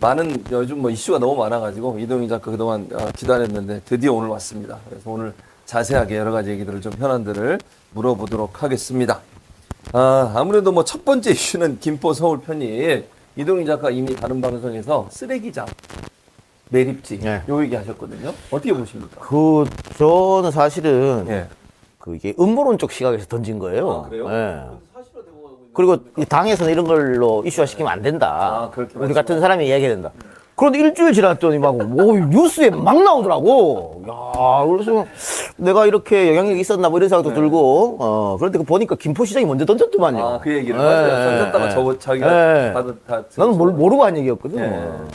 많은 요즘 뭐 이슈가 너무 많아가지고 이동희 작가 그동안 기다렸는데 드디어 오늘 왔습니다. 그래서 오늘 자세하게 여러 가지 얘기들을 좀 현안들을 물어보도록 하겠습니다. 아무래도 뭐 첫 번째 이슈는 김포 서울 편입. 이동희 작가 이미 다른 방송에서 쓰레기장 매립지 네. 요 얘기 하셨거든요. 어떻게 보십니까? 저는 사실은 예. 이게 음모론적 시각에서 던진 거예요. 그래요? 예. 그리고 이 당에서는 이런 걸로 이슈화 시키면 안 된다. 그렇게 우리 같은 사람이 이야기해야 된다. 그런데 일주일 지났더니 막 뉴스에 막 나오더라고. 야, 그래서 내가 이렇게 영향력이 있었나 뭐 이런 생각도 들고. 그런데 보니까 김포시장이 먼저 던졌더만요. 그 얘기를 맞아요. 던졌다가 자기가 다 나는 모르고 한 얘기였거든.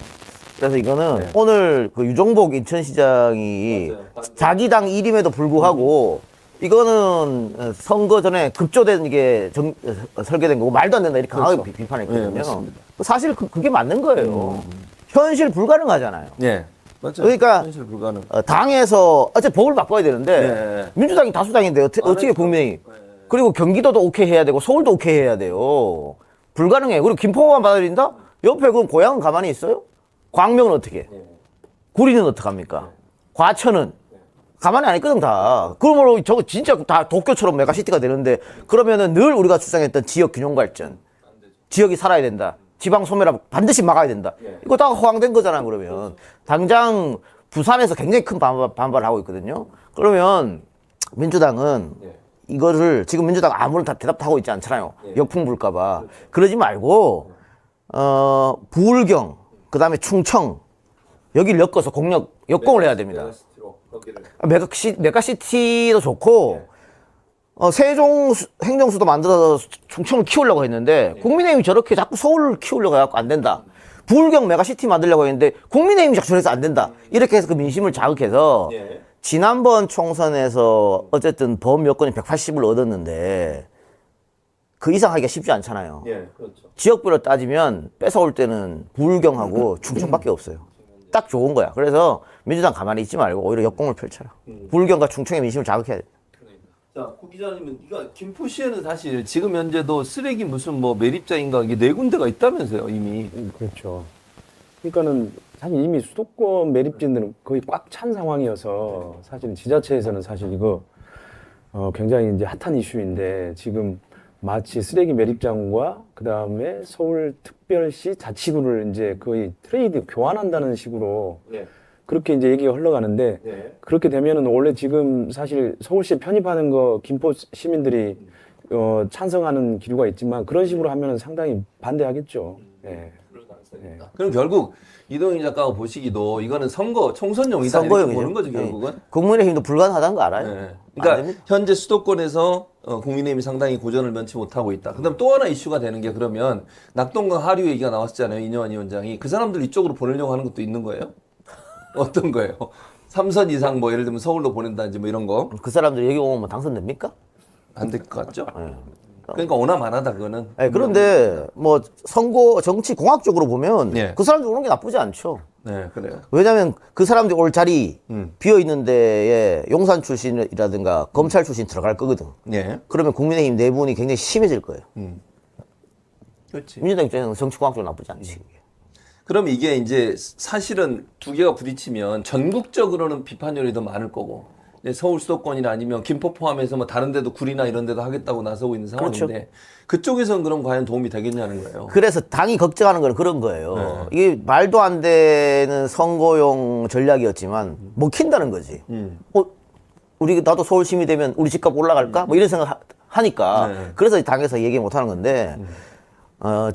그래서 이거는 오늘 그 유정복 인천시장이 자기 당 일임에도 불구하고 이거는 선거 전에 급조된 이게 설계된 거고 말도 안 된다 이렇게 강하게 비판했거든요. 사실 그게 맞는 거예요. 현실 불가능하잖아요. 예. 맞죠. 그러니까 현실 불가능. 당에서 어차피 법을 바꿔야 되는데 민주당이 다수당인데 어떻게 국민이 그리고 경기도도 오케이 해야 되고 서울도 오케이 해야 돼요. 불가능해요. 그리고 김포만 받아들인다? 옆에 그 고향은 가만히 있어요? 광명은 어떻게 해? 구리는 어떡합니까? 과천은 가만히 안 있거든 다. 그러므로 저거 진짜 다 도쿄처럼 메가시티가 되는데 그러면은 늘 우리가 주장했던 지역 균형 발전, 지역이 살아야 된다. 지방 소멸하고 반드시 막아야 된다. 이거 다 허황된 거잖아. 그러면 당장 부산에서 굉장히 큰 반발을 하고 있거든요. 그러면 민주당은 이거를 지금 민주당 아무런 대답도 하고 있지 않잖아요. 역풍 불까봐. 그러지 말고 부울경 그다음에 충청 여기를 엮어서 역공을 해야 됩니다. 메가시티도 좋고 세종 행정수도 만들어서 충청을 키우려고 했는데 국민의힘이 저렇게 자꾸 서울을 키우려고 해갖고 안 된다. 부울경 메가시티 만들려고 했는데 국민의힘이 자꾸 저래서 안 된다. 이렇게 해서 그 민심을 자극해서 지난번 총선에서 어쨌든 범 여건이 180을 얻었는데 그 이상 하기가 쉽지 않잖아요. 그렇죠. 지역별로 따지면 뺏어올 때는 부울경하고 충청밖에 없어요. 딱 좋은 거야. 그래서 민주당 가만히 있지 말고 오히려 역공을 펼쳐라. 부울경과 충청의 민심을 자극해야 돼. 자, 구 기자님은 이거 김포시에는 사실 지금 현재도 쓰레기 무슨 뭐 매립자인가 이게 4군데가 있다면서요, 이미. 그렇죠. 그러니까는 사실 이미 수도권 매립지들은 거의 꽉 찬 상황이어서 사실 지자체에서는 사실 이거 굉장히 이제 핫한 이슈인데 지금 마치 쓰레기 매립장과 그 다음에 서울특별시 자치구를 이제 거의 트레이드 교환한다는 식으로 그렇게 이제 얘기가 흘러가는데 그렇게 되면은 원래 지금 사실 서울시에 편입하는 거 김포 시민들이 찬성하는 기류가 있지만 그런 식으로 하면은 상당히 반대하겠죠. 그럼 결국 이동희 작가가 보시기도 이거는 총선용이다 이렇게 선거용이죠. 보는 거죠, 결국은. 국민의힘도 불가능하다는 거 알아요? 그러니까 현재 수도권에서 국민의힘이 상당히 고전을 면치 못하고 있다. 그다음 또 하나 이슈가 되는 게 그러면 낙동강 하류 얘기가 나왔잖아요. 이념환 위원장이. 그 사람들 이쪽으로 보내려고 하는 것도 있는 거예요? 어떤 거예요? 3선 이상 뭐 예를 들면 서울로 보낸다든지 뭐 이런 거. 그 사람들이 여기 오면 당선됩니까? 안 될 것 같죠? 그러니까 오나마나다 그거는. 그런데 뭐 선거 정치 공학적으로 보면 그 사람들 오는 게 나쁘지 않죠. 네, 그래요. 왜냐하면 그 사람들이 올 자리 비어 있는 데에 용산 출신이라든가 검찰 출신 들어갈 거거든. 그러면 국민의힘 내분이 굉장히 심해질 거예요. 그렇지. 민주당 입장에서는 정치 공학적으로 나쁘지 않지. 그럼 이게 이제 사실은 두 개가 부딪히면 전국적으로는 비판율이 더 많을 거고 서울 수도권이나 아니면 김포 포함해서 뭐 다른 데도 구리나 이런 데도 하겠다고 나서고 있는 상황인데 그렇죠. 그쪽에서는 그럼 과연 도움이 되겠냐는 거예요. 그래서 당이 걱정하는 건 그런 거예요. 이게 말도 안 되는 선거용 전략이었지만 먹힌다는 거지. 나도 서울시민이 되면 우리 집값 올라갈까? 뭐 이런 생각 하니까 그래서 당에서 얘기 못 하는 건데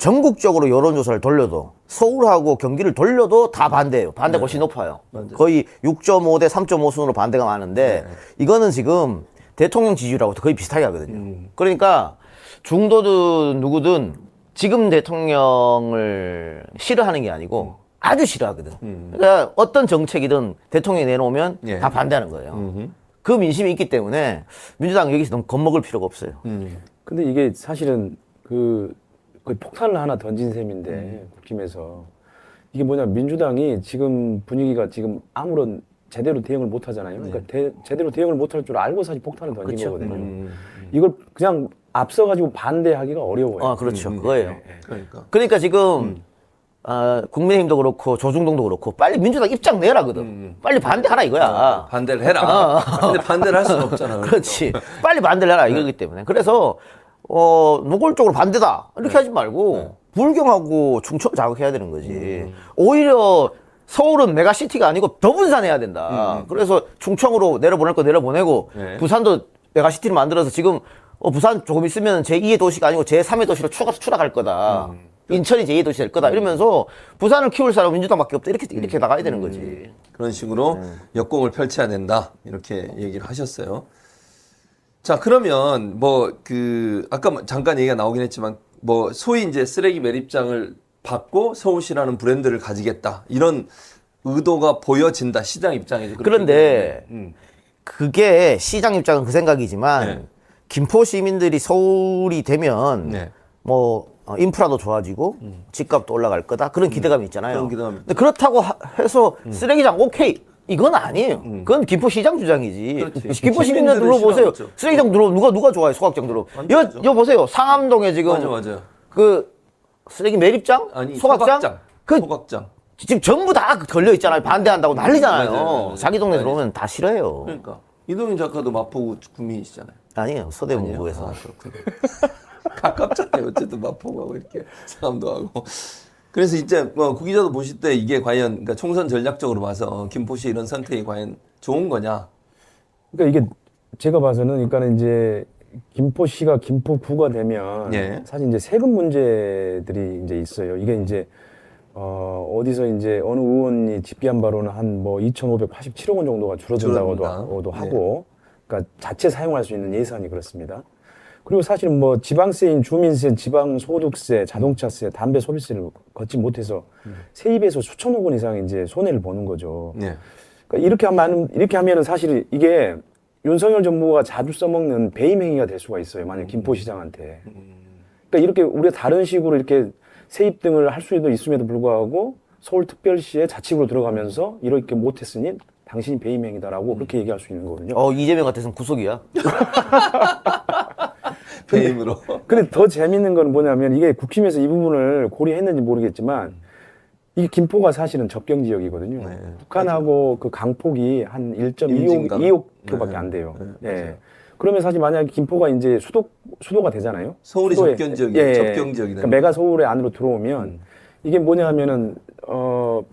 전국적으로 여론조사를 돌려도 서울하고 경기를 돌려도 다 반대예요. 반대 훨씬 높아요. 거의 6.5 대 3.5 순으로 반대가 많은데 이거는 지금 대통령 지지율하고 거의 비슷하게 하거든요. 그러니까 중도든 누구든 지금 대통령을 싫어하는 게 아니고 아주 싫어하거든. 그러니까 어떤 정책이든 대통령이 내놓으면 다 반대하는 거예요. 그 민심이 있기 때문에 민주당 여기서 너무 겁먹을 필요가 없어요. 근데 이게 사실은 거의 폭탄을 하나 던진 셈인데 국힘에서 이게 뭐냐 민주당이 지금 분위기가 지금 아무런 제대로 대응을 못 하잖아요. 그러니까 제대로 대응을 못 할 줄 알고 사실 폭탄을 던진 그렇죠. 거거든요. 이걸 그냥 앞서가지고 반대하기가 어려워요. 그렇죠. 그거예요. 그러니까 지금 국민의힘도 그렇고 조중동도 그렇고 빨리 민주당 입장 내라거든. 빨리 반대하라 이거야. 반대를 해라. 근데 반대를 할 수는 없잖아. 그렇지. 빨리 반대를 해라 이거기 때문에. 그래서 노골적으로 반대다 이렇게 하지 말고 불경하고 충청 자극해야 되는 거지. 오히려 서울은 메가시티가 아니고 더 분산해야 된다. 그래서 충청으로 내려보낼 거 내려보내고 네. 부산도 메가시티를 만들어서 지금 부산 조금 있으면 제2의 도시가 아니고 제3의 도시로 추락할 거다. 인천이 제2의 도시 될 거다. 이러면서 부산을 키울 사람은 민주당밖에 없다. 이렇게 나가야 되는 거지. 그런 식으로 역공을 펼쳐야 된다. 이렇게 얘기를 하셨어요. 자, 그러면 아까 잠깐 얘기가 나오긴 했지만 소위 이제 쓰레기 매립장을 받고 서울시라는 브랜드를 가지겠다. 이런 의도가 보여진다. 시장 입장에서. 그런데 그게 시장 입장은 그 생각이지만 네. 김포 시민들이 서울이 되면 네. 인프라도 좋아지고 집값도 올라갈 거다. 그런 기대감이 있잖아요. 그런 기대감이 근데 그렇다고 해서 쓰레기장 오케이. 이건 아니에요. 그건 김포시장 주장이지. 그렇지. 김포 시민들 시민들은 싫어하죠. 싫어하죠. 쓰레기장 누가 좋아해? 소각장 들어. 완전하죠. 여 보세요. 상암동에 지금 맞아. 그 쓰레기 매립장, 아니, 소각장, 소각장. 지금 전부 다 걸려 있잖아요. 반대한다고 난리잖아요. 맞아요. 자기 동네 맞아요. 들어오면 다 싫어해요. 그러니까 이동윤 작가도 마포구 구민이시잖아요. 아니에요. 서대문구에서. 아, 그렇군요. 가깝잖아요. 어쨌든 마포구하고 이렇게 상암도 하고. 그래서 이제 구 기자도 보실 때 이게 과연 그러니까 총선 전략적으로 봐서 김포시 이런 선택이 과연 좋은 거냐? 그러니까 이게 제가 봐서는 그러니까는 이제 김포시가 김포구가 되면 예. 사실 이제 세금 문제들이 이제 있어요. 이게 이제 어디서 이제 어느 의원이 집계한 바로는 한 2,587억 원 정도가 줄어든다고도 줄어든다. 하고, 그러니까 자체 사용할 수 있는 예산이 그렇습니다. 그리고 사실 지방세인 주민세, 지방소득세, 자동차세, 담배 소비세를 걷지 못해서 세입에서 수천억 원 이상 이제 손해를 보는 거죠. 네. 그러니까 이렇게 하면은 사실 이게 윤석열 정부가 자주 써먹는 배임 행위가 될 수가 있어요. 만약 김포시장한테. 그러니까 이렇게 우리가 다른 식으로 이렇게 세입 등을 할 수도 있음에도 불구하고 서울특별시에 자치구로 들어가면서 이렇게 못했으니 당신이 배임 행위다라고 그렇게 얘기할 수 있는 거거든요. 이재명 같아서는 구속이야. 배임으로. 근데 더 재밌는 건 뭐냐면 이게 국힘에서 이 부분을 고려했는지 모르겠지만 이 김포가 사실은 접경 지역이거든요. 네. 북한하고 그 강폭이 한 임진강. 2억 안 돼요. 예. 그러면 사실 만약에 김포가 이제 수도가 되잖아요. 서울이 수도에- 접경 지역이 예, 예. 접경 지역이 그러니까 메가 서울의 안으로 들어오면 이게 뭐냐면은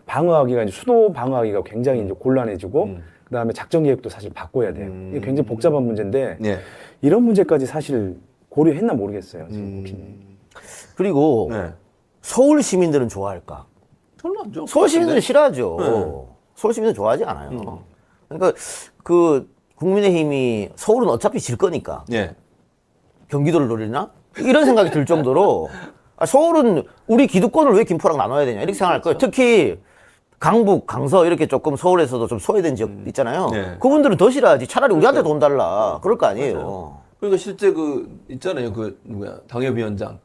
방어하기가 이제 수도 방어하기가 굉장히 이제 곤란해지고 그다음에 작전 계획도 사실 바꿔야 돼요. 이게 굉장히 복잡한 문제인데 네. 이런 문제까지 사실 고려했나 모르겠어요. 지금 국힘이. 그리고 네. 서울 시민들은 좋아할까? 별로 안 좋아. 서울 시민들은 싫어하죠. 네. 서울 시민들은 좋아하지 않아요. 그러니까 국민의힘이 서울은 어차피 질 거니까 예. 경기도를 노리나? 이런 생각이 들 정도로 서울은 우리 기득권을 왜 김포랑 나눠야 되냐 이렇게 생각할 거예요. 특히 강북, 강서 이렇게 조금 서울에서도 좀 소외된 지역 있잖아요. 네. 그분들은 더 싫어하지. 차라리 우리한테 돈 달라. 그럴 거 아니에요. 그러니까 실제 있잖아요. 당협위원장.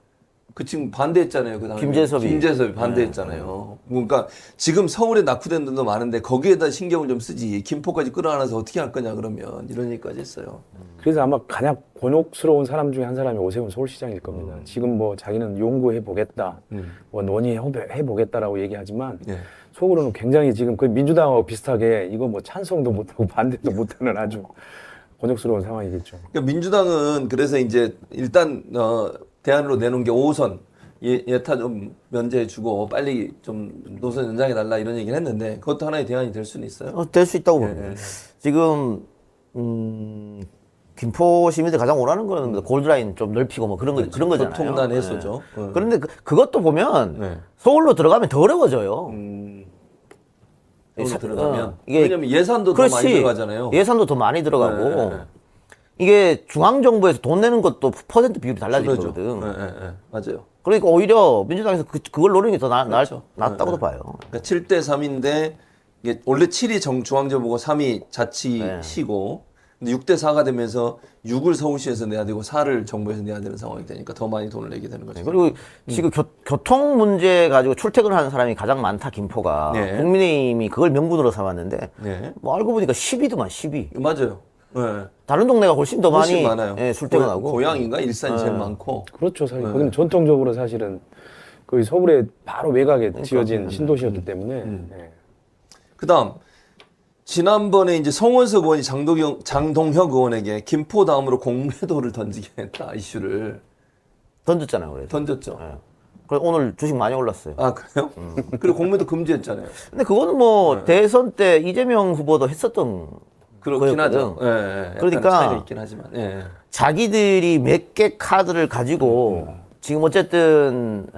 그 지금 반대했잖아요. 그 당에 김재섭이 반대했잖아요. 그러니까 지금 서울에 낙후된 데도 많은데 거기에다 신경을 좀 쓰지. 김포까지 끌어안아서 어떻게 할 거냐 그러면 이런 얘기까지 했어요. 그래서 아마 가장 곤혹스러운 사람 중에 한 사람이 오세훈 서울시장일 겁니다. 지금 자기는 용구해 보겠다, 논의해 보겠다라고 얘기하지만 예. 속으로는 굉장히 지금 그 민주당하고 비슷하게 이거 찬성도 못하고 반대도 못하는 아주 곤혹스러운 상황이겠죠. 그러니까 민주당은 그래서 이제 일단 대안으로 내놓은 게 5호선 예타 좀 면제해주고 빨리 좀 노선 연장해달라 이런 얘기를 했는데 그것도 하나의 대안이 될 수는 있어요. 될 수 있다고 봅니다. 지금 김포 시민들 가장 원하는 거는 골드라인 좀 넓히고 그런 거잖아요. 교통난 해소죠. 네. 그런데 그것도 보면 네. 서울로 들어가면 더 어려워져요. 서울로 들어가면 이게 왜냐면 예산도 더 많이 들어가잖아요. 예산도 더 많이 들어가고 네. 이게 중앙정부에서 돈 내는 것도 퍼센트 비율이 달라지거든. 네. 맞아요. 그러니까 오히려 민주당에서 그걸 노리는 게 더 그렇죠. 낫다고도 봐요. 그러니까 7대 3인데 이게 원래 7이 중앙정부고 3이 자치시고 근데 6대 4가 되면서 6을 서울시에서 내야 되고 4를 정부에서 내야 되는 상황이 되니까 더 많이 돈을 내게 되는 거죠. 그리고 지금 교통 문제 가지고 출퇴근하는 사람이 가장 많다 김포가. 네. 국민의힘이 그걸 명분으로 삼았는데 네. 알고 보니까 10위더만 10위. 맞아요. 네. 다른 동네가 훨씬 더 훨씬 많이 많아요. 출퇴근하고. 고양인가 일산이 제일 많고. 그렇죠. 사실 거기는 전통적으로 사실은 그 서울에 바로 외곽에 지어진 신도시였기 때문에 네. 그다음 지난번에 이제 성원석 의원이 장동혁 의원에게 김포 다음으로 공매도를 던지겠다 이슈를 던졌잖아요. 그래서. 던졌죠. 예. 그래서 오늘 주식 많이 올랐어요. 아 그래요? 그리고 공매도 금지했잖아요. 근데 그거는 뭐 대선 때 이재명 후보도 했었던 그렇긴 하죠. 거였거든. 예, 예. 약간 그러니까 차이가 있긴 하지만. 예. 자기들이 몇 개 카드를 가지고 지금 어쨌든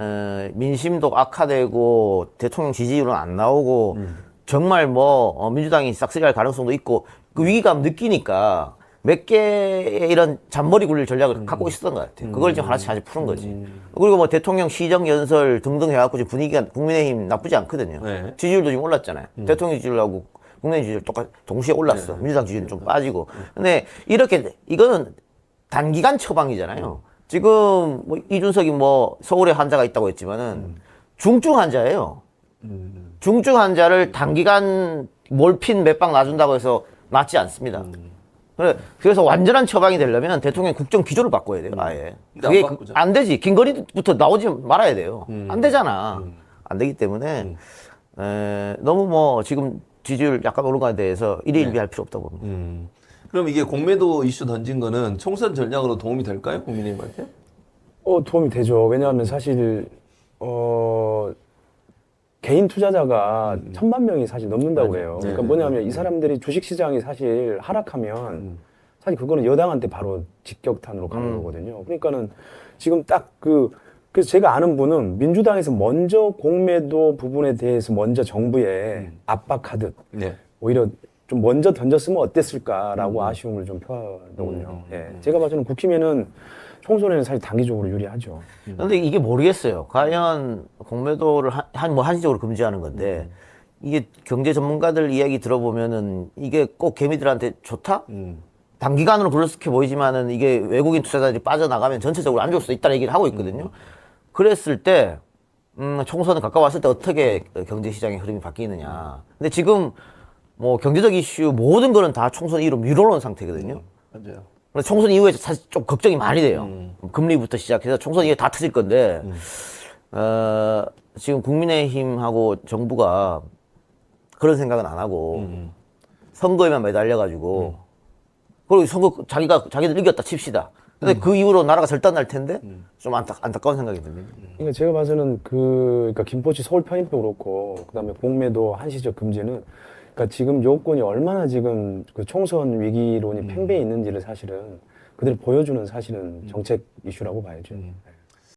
민심도 악화되고 대통령 지지율은 안 나오고 정말 뭐 민주당이 싹쓸이할 가능성도 있고 그 위기감 느끼니까 몇 개의 이런 잔머리 굴릴 전략을 갖고 있었던 것 같아요. 그걸 지금 하나씩 하나씩 푸는 거지. 그리고 뭐 대통령 시정 연설 등등 해갖고 지금 분위기가 국민의힘 나쁘지 않거든요. 네. 지지율도 지금 올랐잖아요. 대통령 지지율하고 국민의힘 지지율 똑같이 동시에 올랐어. 민주당 지지율은 좀 빠지고. 근데 이렇게 이거는 단기간 처방이잖아요. 지금 뭐 이준석이 뭐 서울에 환자가 있다고 했지만은 중증 환자예요. 중증 환자를 단기간 몰핀 몇 방 놔준다고 해서 낫지 않습니다. 그래서 완전한 처방이 되려면 대통령 국정 기조를 바꿔야 돼요, 아예. 근데 그게 안 바꾸죠. 안 되지. 김건희부터 나오지 말아야 돼요. 안 되잖아. 안 되기 때문에 너무 뭐 지금 지지율 약간 오른 거에 대해서 일희일비할 필요 없다고 봅니다. 그럼 이게 공매도 이슈 던진 거는 총선 전략으로 도움이 될까요? 국민의힘한테? 도움이 되죠. 왜냐하면 사실 개인 투자자가 1,000만 명이 사실 넘는다고 해요. 그러니까 뭐냐면 이 사람들이 주식시장이 사실 하락하면 사실 그거는 여당한테 바로 직격탄으로 가는 거거든요. 그러니까는 지금 딱 그래서 제가 아는 분은 민주당에서 먼저 공매도 부분에 대해서 먼저 정부에 압박하듯 네. 오히려 좀 먼저 던졌으면 어땠을까라고 아쉬움을 좀 표하더군요. 예. 제가 봐서는 국힘에는 총선에는 사실 단기적으로 유리하죠. 근데 이게 모르겠어요. 과연 공매도를 한시적으로 금지하는 건데 이게 경제 전문가들 이야기 들어보면은 이게 꼭 개미들한테 좋다? 단기간으로 그렇게 보이지만은 이게 외국인 투자자들이 빠져나가면 전체적으로 안 좋을 수도 있다는 얘기를 하고 있거든요. 그랬을 때 총선은 가까웠을 때 어떻게 경제 시장의 흐름이 바뀌느냐. 근데 지금 뭐 경제적 이슈 모든 거는 다 총선 이후로 미뤄놓은 상태거든요. 맞아요. 그래서 총선 이후에 사실 좀 걱정이 많이 돼요. 금리부터 시작해서 총선 이후에 다 터질 건데, 지금 국민의힘하고 정부가 그런 생각은 안 하고, 선거에만 매달려가지고, 그리고 선거 자기들 이겼다 칩시다. 근데 그 이후로 나라가 절단날 텐데, 좀 안타까운 생각이 듭니다. 그러니까 제가 봐서는 그러니까 김포시 서울 편입도 그렇고, 그다음에 공매도 한시적 금지는 그러니까 지금 요건이 얼마나 지금 그 총선 위기론이 팽배해 있는지를 사실은 그들이 보여주는 사실은 정책 이슈라고 봐야죠.